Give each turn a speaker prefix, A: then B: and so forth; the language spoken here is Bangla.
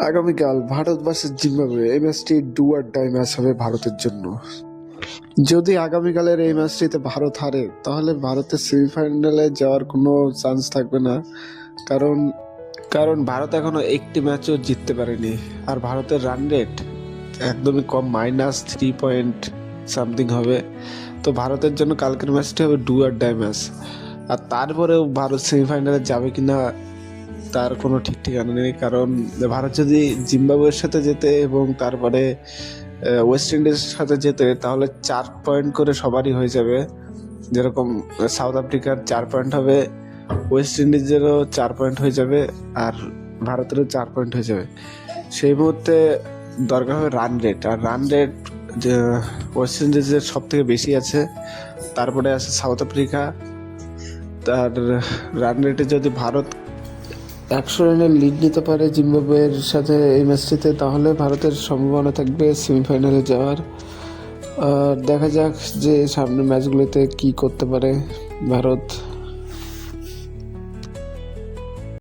A: আগামীকাল ভারত ভার্সেস জিম্বাবুয়ে, এই ম্যাচটি ডু অর ডাই ম্যাচ হবে ভারতের জন্য। যদি আগামীকালের এই ম্যাচটিতে ভারত হারে, তাহলে ভারতের সেমিফাইনালে যাওয়ার কোনো চান্স থাকবে না। কারণ কারণ ভারত এখনো একটি ম্যাচও জিততে পারেনি, আর ভারতের রান রেট একদমই কম, -3 পয়েন্ট সামথিং হবে। তো ভারতের জন্য কালকের ম্যাচটি হবে ডু অর ডাই ম্যাচ। আর তারপরেও ভারত সেমিফাইনালে যাবে কিনা তার কোনো ঠিক ঠিকানা নেই। কারণ ভারত যদি জিম্বাবুয়ের সাথে যেতে এবং তারপরে ওয়েস্ট ইন্ডিজের সাথে যেতে, তাহলে 4 পয়েন্ট করে সবারই হয়ে যাবে। যেরকম সাউথ আফ্রিকার 4 পয়েন্ট হবে, ওয়েস্ট ইন্ডিজেরও 4 পয়েন্ট হয়ে যাবে, আর ভারতেরও 4 পয়েন্ট হয়ে যাবে। সেই মুহূর্তে দরকার হবে রান রেট, আর রান রেট ওয়েস্ট ইন্ডিজের সব থেকে বেশি আছে, তারপরে আছে সাউথ আফ্রিকা। তার রান রেটে যদি ভারত 100 রানের লিড নিতে পারে জিম্বাবুয়ের সাথে এই ম্যাচটিতে, তাহলে ভারতের সম্ভাবনা থাকবে সেমিফাইনালে যাওয়ার। আর দেখা যাক যে সামনের ম্যাচগুলোতে কি করতে পারে ভারত।